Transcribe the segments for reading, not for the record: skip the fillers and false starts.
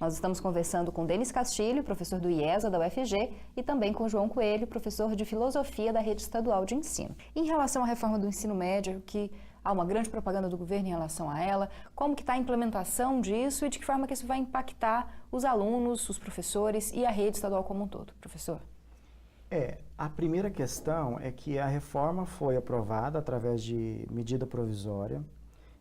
Nós estamos conversando com Denis Castilho, professor do IESA da UFG, e também com João Coelho, professor de Filosofia da Rede Estadual de Ensino. Em relação à reforma do ensino médio, que há uma grande propaganda do governo em relação a ela, como que está a implementação disso e de que forma que isso vai impactar os alunos, os professores e a rede estadual como um todo? Professor? A primeira questão é que a reforma foi aprovada através de medida provisória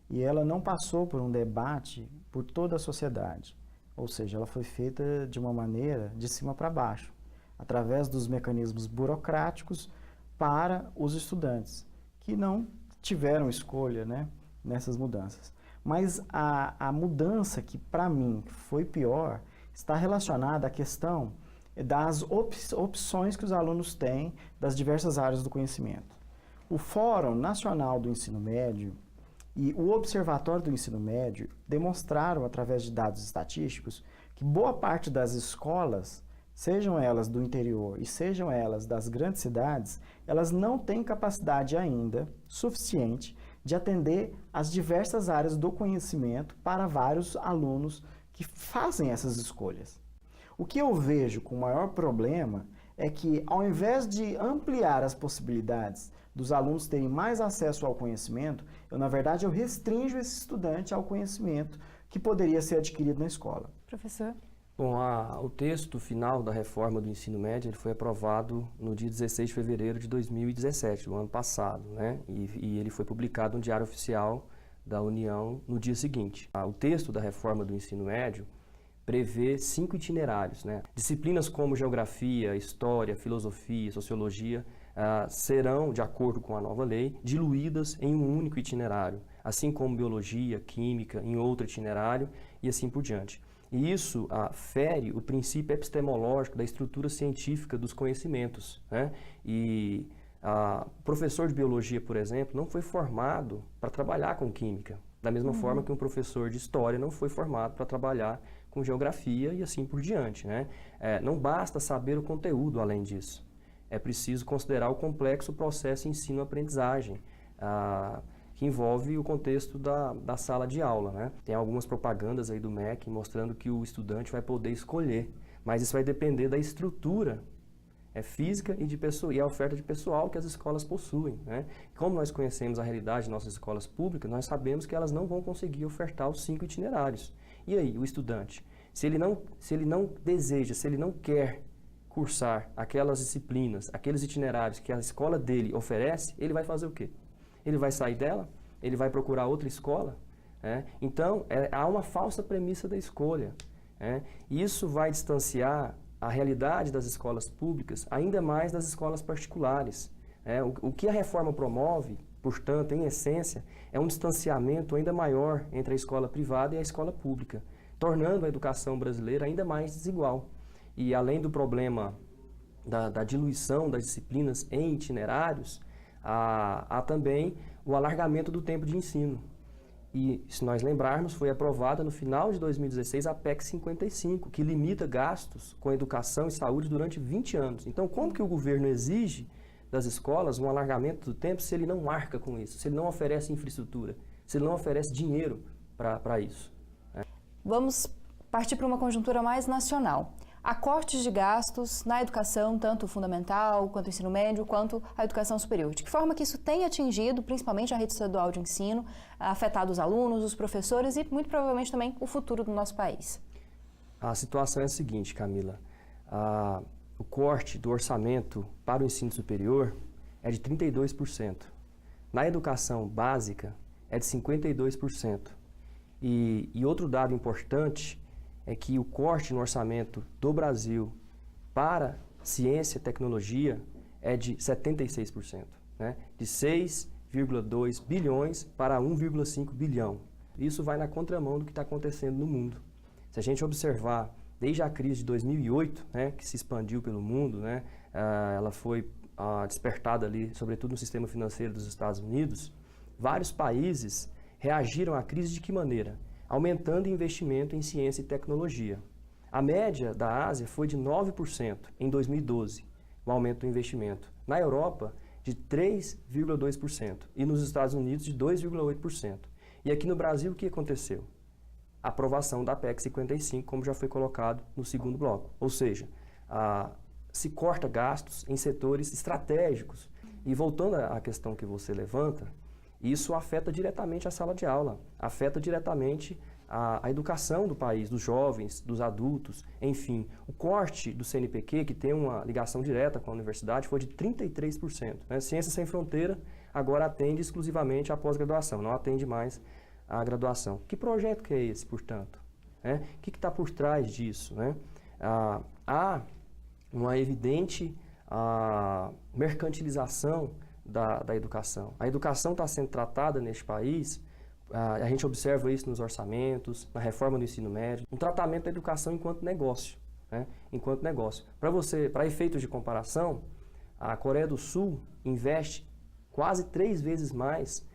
e ela não passou por um debate por toda a sociedade. Ou seja, ela foi feita de uma maneira de cima para baixo, através dos mecanismos burocráticos para os estudantes, que não tiveram escolha, né, nessas mudanças. Mas a mudança que, para mim, foi pior, está relacionada à questão das opções que os alunos têm das diversas áreas do conhecimento. O Fórum Nacional do Ensino Médio e o Observatório do Ensino Médio demonstraram, através de dados estatísticos, que boa parte das escolas, sejam elas do interior e sejam elas das grandes cidades, elas não têm capacidade ainda suficiente de atender as diversas áreas do conhecimento para vários alunos que fazem essas escolhas. O que eu vejo com o maior problema é que, ao invés de ampliar as possibilidades dos alunos terem mais acesso ao conhecimento, na verdade, eu restringo esse estudante ao conhecimento que poderia ser adquirido na escola. Professor? Bom, o texto final da reforma do ensino médio ele foi aprovado no dia 16 de fevereiro de 2017, do ano passado, né? E ele foi publicado no Diário Oficial da União no dia seguinte. O texto da reforma do ensino médio prevê 5 itinerários, né? Disciplinas como geografia, história, filosofia, sociologia serão, de acordo com a nova lei, diluídas em um único itinerário, assim como biologia, química em outro itinerário e assim por diante. E isso fere o princípio epistemológico da estrutura científica dos conhecimentos, né? E o professor de biologia, por exemplo, não foi formado para trabalhar com química, da mesma forma que um professor de história não foi formado para trabalhar com geografia e assim por diante, né? Não basta saber o conteúdo além disso. É preciso considerar o complexo processo ensino-aprendizagem, que envolve o contexto da sala de aula, né? Tem algumas propagandas aí do MEC mostrando que o estudante vai poder escolher, mas isso vai depender da estrutura física e a oferta de pessoal que as escolas possuem, né? Como nós conhecemos a realidade de nossas escolas públicas, nós sabemos que elas não vão conseguir ofertar os 5 itinerários. E aí, o estudante, se ele não deseja, se ele não quer cursar aquelas disciplinas, aqueles itinerários que a escola dele oferece, ele vai fazer o quê? Ele vai sair dela? Ele vai procurar outra escola? Então, há uma falsa premissa da escolha. Isso vai distanciar a realidade das escolas públicas ainda mais das escolas particulares. O que a reforma promove, portanto, em essência, é um distanciamento ainda maior entre a escola privada e a escola pública, tornando a educação brasileira ainda mais desigual. E além do problema da diluição das disciplinas em itinerários, há também o alargamento do tempo de ensino. E, se nós lembrarmos, foi aprovada no final de 2016 a PEC 55, que limita gastos com educação e saúde durante 20 anos. Então, como que o governo exige das escolas um alargamento do tempo se ele não marca com isso, se ele não oferece infraestrutura, se ele não oferece dinheiro para isso? Vamos partir para uma conjuntura mais nacional. Há cortes de gastos na educação, tanto fundamental, quanto ensino médio, quanto a educação superior. De que forma que isso tem atingido, principalmente a rede estadual de ensino, afetado os alunos, os professores e, muito provavelmente, também o futuro do nosso país? A situação é a seguinte, Camila. O corte do orçamento para o ensino superior é de 32%. Na educação básica, é de 52%. E outro dado importante é que o corte no orçamento do Brasil para ciência e tecnologia é de 76%, né? De 6,2 bilhões para 1,5 bilhão. Isso vai na contramão do que está acontecendo no mundo. Se a gente observar desde a crise de 2008, né, que se expandiu pelo mundo, né, ela foi despertada ali, sobretudo no sistema financeiro dos Estados Unidos, vários países reagiram à crise de que maneira? Aumentando o investimento em ciência e tecnologia. A média da Ásia foi de 9% em 2012, o aumento do investimento. Na Europa, de 3,2% e nos Estados Unidos de 2,8%. E aqui no Brasil, o que aconteceu? aprovação da PEC 55, como já foi colocado no segundo bloco. Ou seja, se corta gastos em setores estratégicos. E voltando à questão que você levanta, isso afeta diretamente a sala de aula, afeta diretamente a educação do país, dos jovens, dos adultos, enfim. O corte do CNPq, que tem uma ligação direta com a universidade, foi de 33%. Né? Ciência Sem Fronteira agora atende exclusivamente a pós-graduação, não atende mais a graduação. Que projeto que é esse, portanto? O que está por trás disso? Né? Há uma evidente mercantilização da educação. A educação está sendo tratada neste país, a gente observa isso nos orçamentos, na reforma do ensino médio, um tratamento da educação enquanto negócio. Né? Enquanto negócio. Para efeitos de comparação, a Coreia do Sul investe quase 3 vezes mais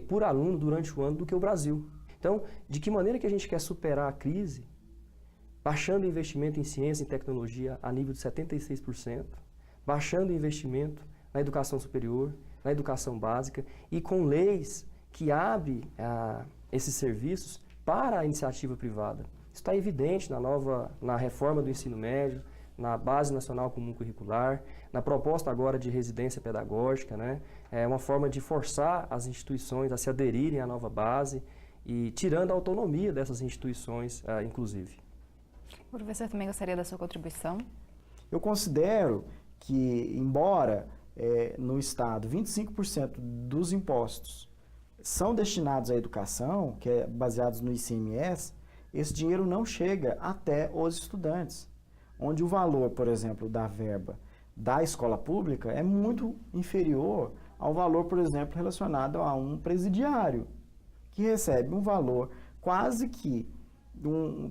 por aluno durante o ano do que o Brasil. Então, de que maneira que a gente quer superar a crise, baixando o investimento em ciência e tecnologia a nível de 76%, baixando o investimento na educação superior, na educação básica e com leis que abrem esses serviços para a iniciativa privada. Isso está evidente na reforma do ensino médio, na Base Nacional Comum Curricular, na proposta agora de residência pedagógica, né? É uma forma de forçar as instituições a se aderirem à nova base e tirando a autonomia dessas instituições, inclusive. O professor também gostaria da sua contribuição? Eu considero que, embora no Estado 25% dos impostos são destinados à educação, que é baseados no ICMS, esse dinheiro não chega até os estudantes, onde o valor, por exemplo, da verba da escola pública é muito inferior ao valor, por exemplo, relacionado a um presidiário, que recebe um valor quase que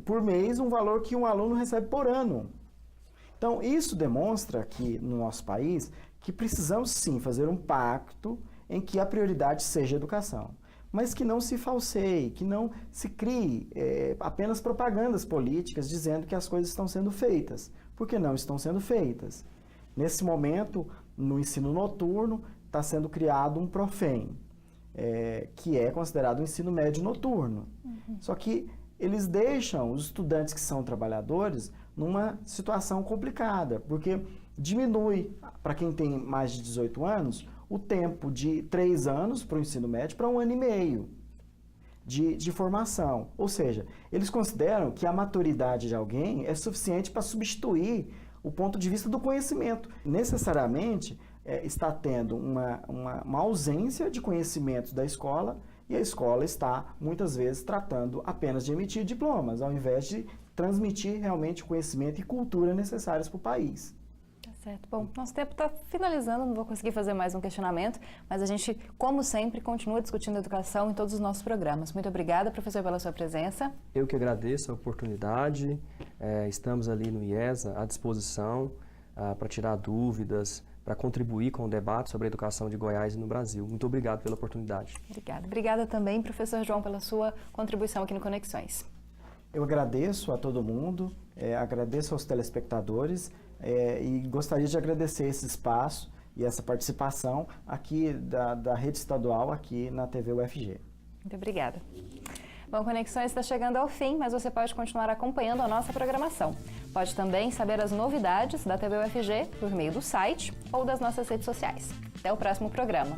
por mês, um valor que um aluno recebe por ano. Então, isso demonstra que, no nosso país, que precisamos sim fazer um pacto em que a prioridade seja a educação, mas que não se falseie, que não se crie apenas propagandas políticas dizendo que as coisas estão sendo feitas, porque não estão sendo feitas. Nesse momento, no ensino noturno, está sendo criado um Profem, que é considerado o ensino médio noturno. Só que eles deixam os estudantes que são trabalhadores numa situação complicada, porque diminui, para quem tem mais de 18 anos, o tempo de 3 anos para o ensino médio para 1 ano e meio de formação. Ou seja, eles consideram que a maturidade de alguém é suficiente para substituir o ponto de vista do conhecimento. Necessariamente, está tendo uma ausência de conhecimentos da escola e a escola está, muitas vezes, tratando apenas de emitir diplomas, ao invés de transmitir realmente o conhecimento e cultura necessários para o país. Tá certo. Bom, nosso tempo está finalizando, não vou conseguir fazer mais um questionamento, mas a gente, como sempre, continua discutindo educação em todos os nossos programas. Muito obrigada, professor, pela sua presença. Eu que agradeço a oportunidade, estamos ali no IESA à disposição para tirar dúvidas, para contribuir com o debate sobre a educação de Goiás e no Brasil. Muito obrigado pela oportunidade. Obrigada. Obrigada também, professor João, pela sua contribuição aqui no Conexões. Eu agradeço a todo mundo, agradeço aos telespectadores e gostaria de agradecer esse espaço e essa participação aqui da rede estadual aqui na TV UFG. Muito obrigada. Bom, Conexões está chegando ao fim, mas você pode continuar acompanhando a nossa programação. Pode também saber as novidades da TV UFG por meio do site ou das nossas redes sociais. Até o próximo programa.